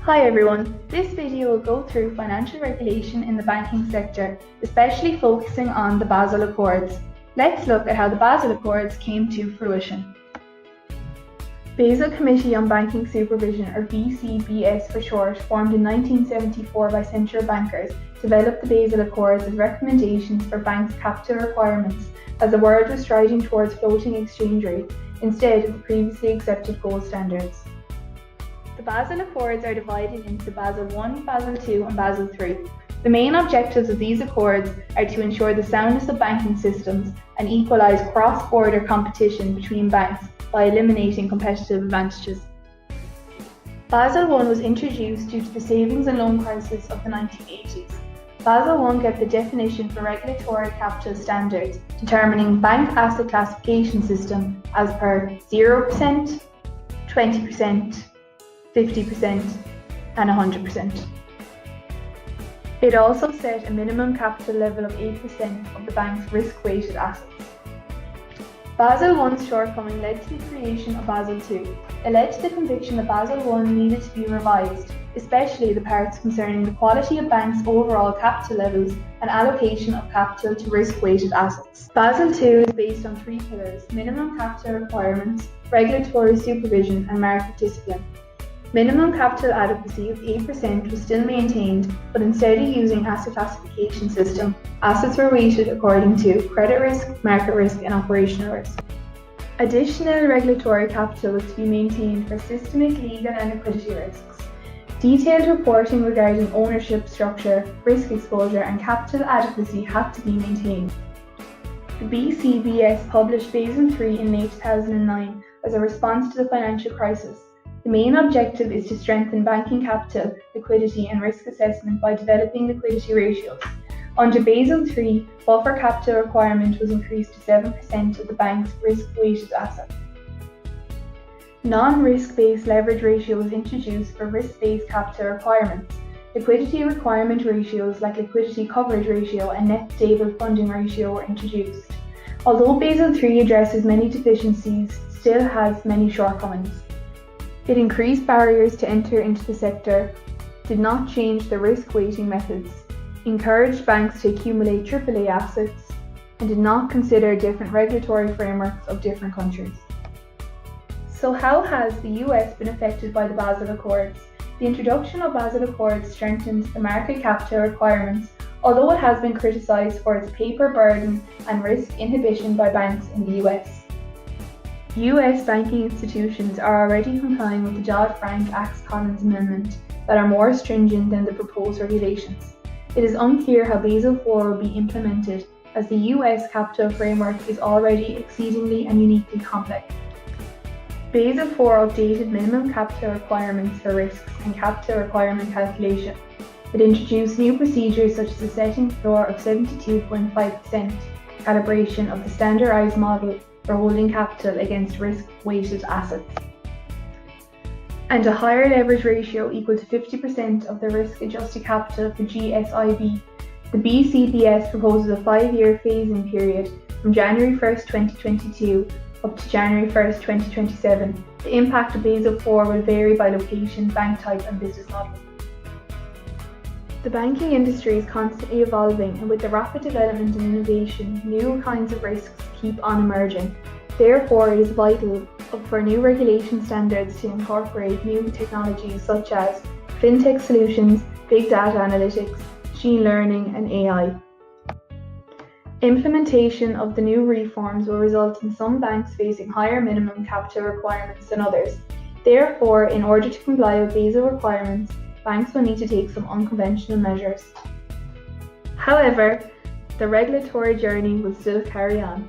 Hi everyone, this video will go through financial regulation in the banking sector, especially focusing on the Basel Accords. Let's look at how the Basel Accords came to fruition. Basel Committee on Banking Supervision, or BCBS for short, formed in 1974 by central bankers, developed the Basel Accords as recommendations for banks' capital requirements, as the world was striding towards floating exchange rates instead of the previously accepted gold standards. The Basel Accords are divided into Basel I, Basel II and Basel III. The main objectives of these accords are to ensure the soundness of banking systems and equalise cross-border competition between banks by eliminating competitive advantages. Basel I was introduced due to the savings and loan crisis of the 1980s. Basel I gave the definition for regulatory capital standards, determining bank asset classification system as per 0%, 20%, 50% and 100%. It also set a minimum capital level of 8% of the bank's risk-weighted assets. Basel I's shortcoming led to the creation of Basel II. It led to the conviction that Basel I needed to be revised, especially the parts concerning the quality of banks' overall capital levels and allocation of capital to risk-weighted assets. Basel II is based on three pillars: minimum capital requirements, regulatory supervision and market discipline. Minimum capital adequacy of 8% was still maintained, but instead of using asset classification system, assets were weighted according to credit risk, market risk and operational risk. Additional regulatory capital was to be maintained for systemic, legal and liquidity risks. Detailed reporting regarding ownership structure, risk exposure and capital adequacy had to be maintained. The BCBS published Basel III in late 2009 as a response to the financial crisis. The main objective is to strengthen banking capital, liquidity and risk assessment by developing liquidity ratios. Under Basel III, buffer capital requirement was increased to 7% of the bank's risk-weighted assets. Non-risk-based leverage ratio was introduced for risk-based capital requirements. Liquidity requirement ratios like liquidity coverage ratio and net stable funding ratio were introduced. Although Basel III addresses many deficiencies, it still has many shortcomings. It increased barriers to enter into the sector, did not change the risk weighting methods, encouraged banks to accumulate AAA assets, and did not consider different regulatory frameworks of different countries. So how has the US been affected by the Basel Accords? The introduction of Basel Accords strengthened the market capital requirements, although it has been criticised for its paper burden and risk inhibition by banks in the US. US banking institutions are already complying with the Dodd-Frank Act-Collins Amendment that are more stringent than the proposed regulations. It is unclear how Basel IV will be implemented, as the US capital framework is already exceedingly and uniquely complex. Basel IV updated minimum capital requirements for risks and capital requirement calculation. It introduced new procedures such as a setting floor of 72.5%, calibration of the standardized model for holding capital against risk-weighted assets, and a higher leverage ratio equal to 50% of the risk-adjusted capital for GSIB. The BCBS proposes a 5-year phase-in period from January 1st, 2022 up to January 1st, 2027. The impact of Basel IV will vary by location, bank type and business model. The banking industry is constantly evolving, and with the rapid development and innovation, new kinds of risks keep on emerging. Therefore, it is vital for new regulation standards to incorporate new technologies such as fintech solutions, big data analytics, machine learning and AI. Implementation of the new reforms will result in some banks facing higher minimum capital requirements than others. Therefore, in order to comply with Basel requirements, banks will need to take some unconventional measures. However, the regulatory journey will still carry on.